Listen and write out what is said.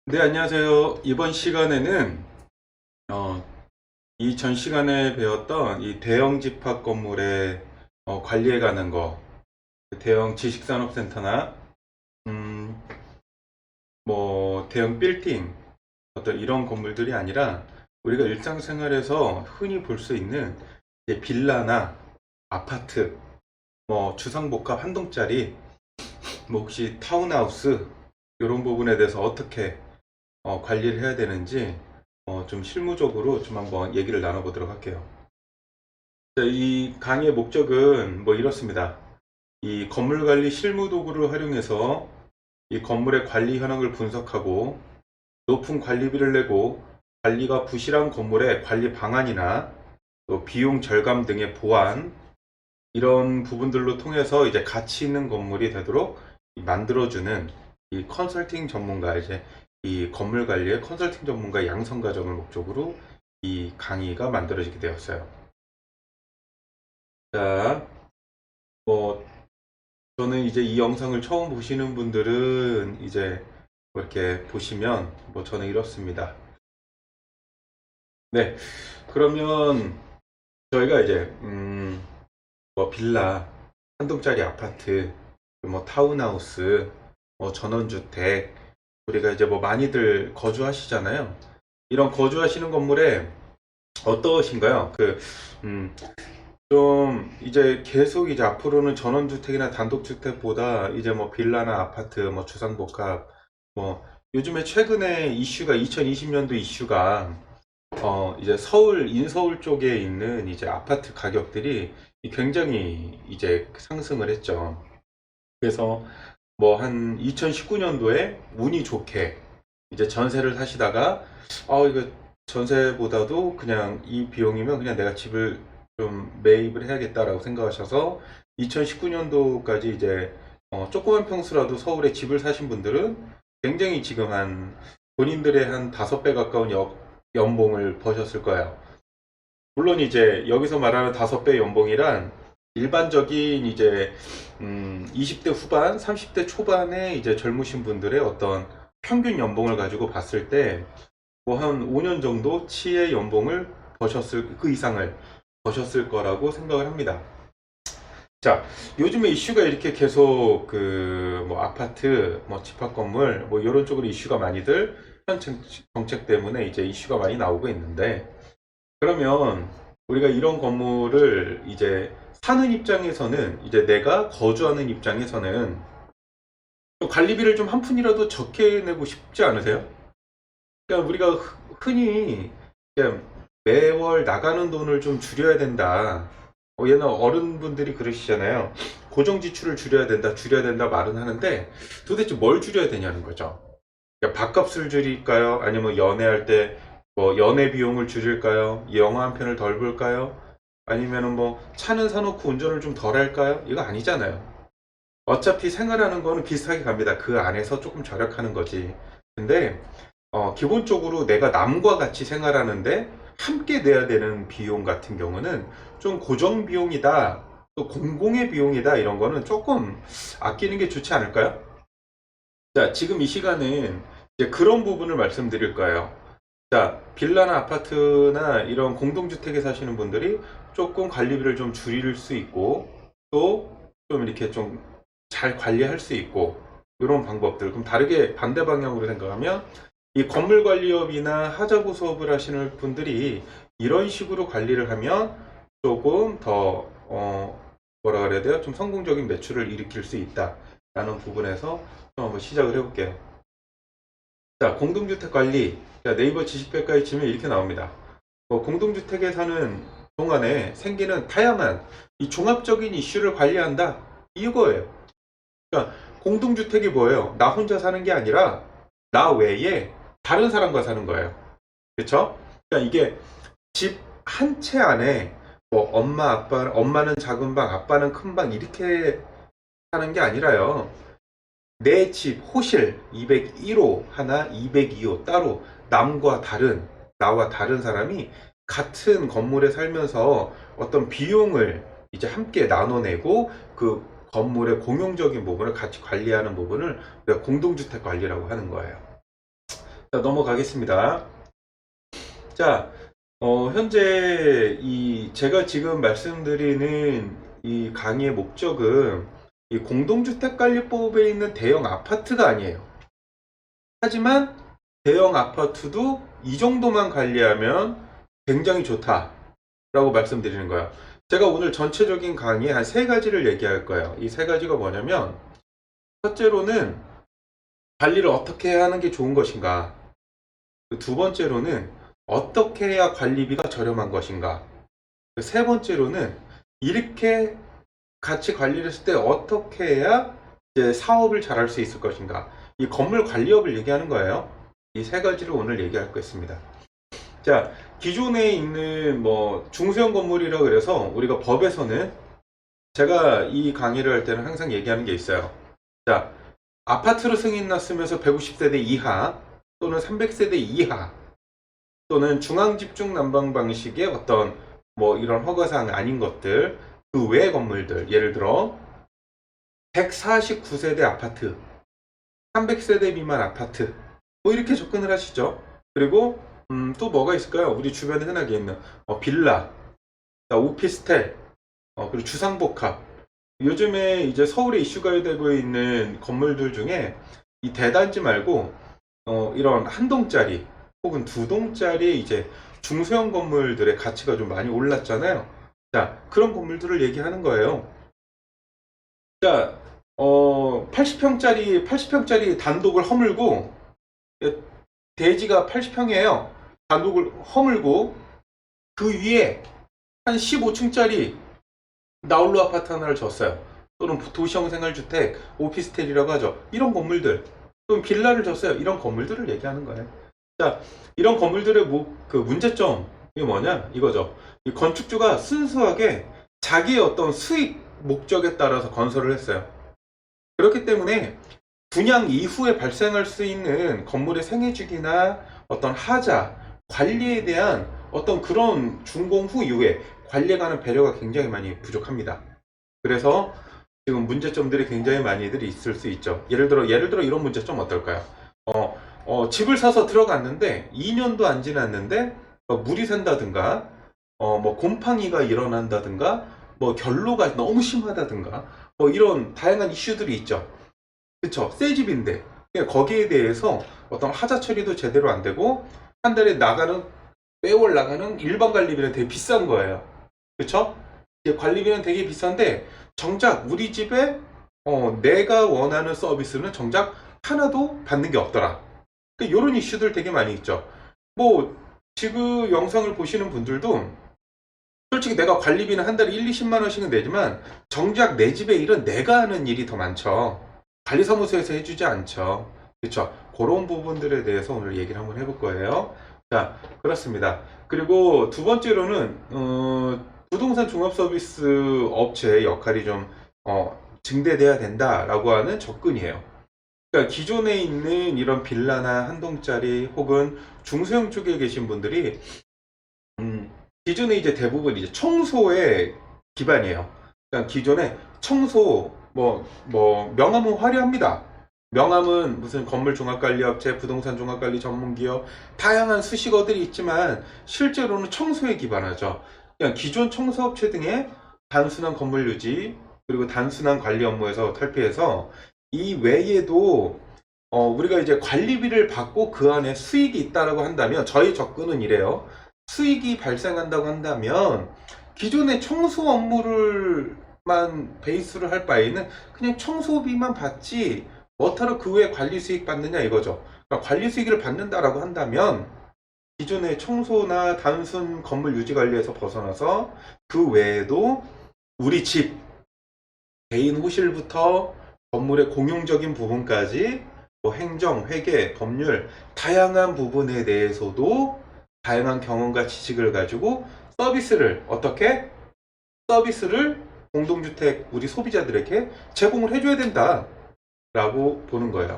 네, 안녕하세요. 이번 시간에는 이 전 시간에 배웠던 이 대형 집합 건물의 관리에 관한 거, 그 대형 지식산업센터나 음, 뭐 대형 빌딩 어떤 이런 건물들이 아니라 우리가 일상생활에서 흔히 볼 수 있는 이제 빌라나 아파트, 뭐 주상복합 한 동짜리, 뭐 혹시 타운하우스 이런 부분에 대해서 어떻게 관리를 해야 되는지 좀 실무적으로 좀 한번 얘기를 나눠보도록 할게요. 자, 이 강의의 목적은 뭐 이렇습니다. 이 건물 관리 실무 도구를 활용해서 이 건물의 관리 현황을 분석하고 높은 관리비를 내고 관리가 부실한 건물의 관리 방안이나 또 비용 절감 등의 보완, 이런 부분들로 통해서 이제 가치 있는 건물이 되도록 만들어주는 이 컨설팅 전문가, 이제 이 건물 관리의 컨설팅 전문가 양성 과정을 목적으로 이 강의가 만들어지게 되었어요. 자, 뭐 저는 이제 이 영상을 처음 보시는 분들은 이제 뭐 이렇게 보시면 뭐 저는 이렇습니다. 네, 그러면 저희가 이제 뭐 빌라, 한 동짜리 아파트, 뭐 타운하우스, 뭐 전원주택, 우리가 이제 뭐 많이들 거주하시잖아요. 이런 거주하시는 건물에 어떠신가요? 좀 이제 계속 이제 앞으로는 전원주택이나 단독주택보다 이제 뭐 빌라나 아파트, 뭐 주상복합, 뭐 요즘에 최근에 이슈가 2020년도 이슈가 이제 서울, 인서울 쪽에 있는 이제 아파트 가격들이 굉장히 이제 상승을 했죠. 그래서 뭐 한 2019년도에 운이 좋게 이제 전세를 사시다가 이거 전세보다도 그냥 이 비용이면 그냥 내가 집을 좀 매입을 해야겠다라고 생각하셔서 2019년도까지 이제 조그만 평수라도 서울에 집을 사신 분들은 굉장히 지금 한 본인들의 한 5배 가까운 연봉을 버셨을 거예요. 물론 이제 여기서 말하는 5배 연봉이란 일반적인 이제 20대 후반, 30대 초반의 이제 젊으신 분들의 어떤 평균 연봉을 가지고 봤을 때 뭐 한 5년 정도 치의 연봉을 버셨을, 그 이상을 버셨을 거라고 생각을 합니다. 자, 요즘에 이슈가 이렇게 계속 그 뭐 아파트, 뭐 집합 건물 뭐 이런 쪽으로 이슈가 많이들 현 정책 때문에 이제 이슈가 많이 나오고 있는데, 그러면 우리가 이런 건물을 이제 사는 입장에서는, 이제 내가 거주하는 입장에서는 좀 관리비를 좀 한 푼이라도 적게 내고 싶지 않으세요? 그러니까 우리가 흔히 그냥 매월 나가는 돈을 좀 줄여야 된다. 옛날 어른분들이 그러시잖아요. 고정 지출을 줄여야 된다 말은 하는데 도대체 뭘 줄여야 되냐는 거죠. 그러니까 밥값을 줄일까요? 아니면 연애할 때 뭐 연애 비용을 줄일까요? 영화 한 편을 덜 볼까요? 아니면은 뭐 차는 사놓고 운전을 좀 덜 할까요? 이거 아니잖아요. 어차피 생활하는 거는 비슷하게 갑니다. 그 안에서 조금 절약하는 거지. 근데 기본적으로 내가 남과 같이 생활하는데 함께 내야 되는 비용 같은 경우는 좀 고정 비용이다, 또 공공의 비용이다, 이런 거는 조금 아끼는 게 좋지 않을까요? 자, 지금 이 시간은 이제 그런 부분을 말씀드릴 거예요. 자, 빌라나 아파트나 이런 공동주택에 사시는 분들이 조금 관리비를 좀 줄일 수 있고, 또 좀 이렇게 좀 잘 관리할 수 있고, 이런 방법들. 그럼 다르게 반대 방향으로 생각하면, 이 건물 관리업이나 하자구 수업을 하시는 분들이 이런 식으로 관리를 하면 조금 더, 뭐라 그래야 돼요? 좀 성공적인 매출을 일으킬 수 있다라는 부분에서 좀 한번 시작을 해볼게요. 자, 공동주택 관리. 자, 네이버 지식백과에 치면 이렇게 나옵니다. 공동주택에 사는 동안에 생기는 다양한 이 종합적인 이슈를 관리한다. 이거예요. 그러니까 공동주택이 뭐예요? 나 혼자 사는 게 아니라 나 외에 다른 사람과 사는 거예요. 그렇죠? 그러니까 이게 집 한 채 안에 뭐 엄마, 아빠, 엄마는 작은 방, 아빠는 큰 방 이렇게 사는 게 아니라요. 내 집 호실 201호 하나, 202호 따로 남과 다른, 나와 다른 사람이 같은 건물에 살면서 어떤 비용을 이제 함께 나눠내고 그 건물의 공용적인 부분을 같이 관리하는 부분을 우리가 공동주택 관리라고 하는 거예요. 자, 넘어가겠습니다. 자, 현재 제가 지금 말씀드리는 이 강의의 목적은 이 공동주택관리법에 있는 대형 아파트가 아니에요. 하지만 대형 아파트도 이 정도만 관리하면 굉장히 좋다라고 말씀드리는 거예요. 제가 오늘 전체적인 강의에 한 세 가지를 얘기할 거예요. 이 세 가지가 뭐냐면, 첫째로는 관리를 어떻게 해야 하는 게 좋은 것인가, 두 번째로는 어떻게 해야 관리비가 저렴한 것인가, 세 번째로는 이렇게 같이 관리를 했을 때 어떻게 해야 이제 사업을 잘할 수 있을 것인가, 이 건물 관리업을 얘기하는 거예요. 이 세 가지를 오늘 얘기할 것입니다. 자, 기존에 있는 뭐 중소형 건물이라 그래서 우리가 법에서는, 제가 이 강의를 할 때는 항상 얘기하는 게 있어요. 자, 아파트로 승인 났으면서 150세대 이하 또는 300세대 이하 또는 중앙집중 난방 방식의 어떤 뭐 이런 허가사항 아닌 것들, 그 외의 건물들, 예를 들어 149세대 아파트, 300세대 미만 아파트, 뭐 이렇게 접근을 하시죠. 그리고 또 뭐가 있을까요? 우리 주변에 흔하게 있는 빌라, 오피스텔, 그리고 주상복합. 요즘에 이제 서울에 이슈가 되고 있는 건물들 중에 이 대단지 말고 이런 한 동짜리 혹은 두 동짜리 이제 중소형 건물들의 가치가 좀 많이 올랐잖아요. 자, 그런 건물들을 얘기하는 거예요. 자, 80평짜리 단독을 허물고, 대지가 80평이에요. 단독을 허물고 그 위에 한 15층짜리 나홀로 아파트 하나를 졌어요. 또는 도시형 생활주택, 오피스텔이라고 하죠. 이런 건물들, 또는 빌라를 졌어요. 이런 건물들을 얘기하는 거예요. 자, 이런 건물들의 그 문제점이 뭐냐 이거죠. 이 건축주가 순수하게 자기의 어떤 수익 목적에 따라서 건설을 했어요. 그렇기 때문에 분양 이후에 발생할 수 있는 건물의 생애주기나 어떤 하자, 관리에 대한 어떤 그런 준공 후 이후에 관리에 관한 배려가 굉장히 많이 부족합니다. 그래서 지금 문제점들이 굉장히 많이들이 있을 수 있죠. 예를 들어 이런 문제점 어떨까요? 집을 사서 들어갔는데 2년도 안 지났는데 물이 샌다든가, 뭐 곰팡이가 일어난다든가, 뭐 결로가 너무 심하다든가, 뭐 이런 다양한 이슈들이 있죠. 그쵸? 새 집인데 거기에 대해서 어떤 하자 처리도 제대로 안 되고, 한 달에 매월 나가는 일반 관리비는 되게 비싼 거예요. 그쵸? 관리비는 되게 비싼데 정작 우리 집에 내가 원하는 서비스는 정작 하나도 받는 게 없더라. 이런 이슈들 되게 많이 있죠. 뭐 지금 영상을 보시는 분들도 솔직히 내가 관리비는 한 달에 1, 20만 원씩은 내지만 정작 내 집의 일은 내가 하는 일이 더 많죠. 관리사무소에서 해주지 않죠. 그렇죠? 그런 부분들에 대해서 오늘 얘기를 한번 해볼 거예요. 자, 그렇습니다. 그리고 두 번째로는 부동산 종합서비스 업체의 역할이 좀 증대돼야 된다라고 하는 접근이에요. 그러니까 기존에 있는 이런 빌라나 한 동짜리 혹은 중소형 쪽에 계신 분들이 기존에 이제 대부분 이제 청소에 기반이에요. 그러니까 기존에 청소, 명함은 화려합니다. 명함은 무슨 건물 종합관리업체, 부동산 종합관리 전문기업, 다양한 수식어들이 있지만 실제로는 청소에 기반하죠. 그냥 기존 청소업체 등의 단순한 건물 유지, 그리고 단순한 관리 업무에서 탈피해서 이 외에도 우리가 이제 관리비를 받고 그 안에 수익이 있다라고 한다면, 저희 접근은 이래요. 수익이 발생한다고 한다면 기존의 청소 업무를만 베이스로 할 바에는 그냥 청소비만 받지 뭐하러 그 외에 관리 수익 받느냐 이거죠. 그러니까 관리 수익을 받는다라고 한다면 기존의 청소나 단순 건물 유지 관리에서 벗어나서 그 외에도 우리 집 개인 호실부터 건물의 공용적인 부분까지 뭐 행정, 회계, 법률 다양한 부분에 대해서도 다양한 경험과 지식을 가지고 서비스를 공동주택 우리 소비자들에게 제공을 해줘야 된다라고 보는 거예요.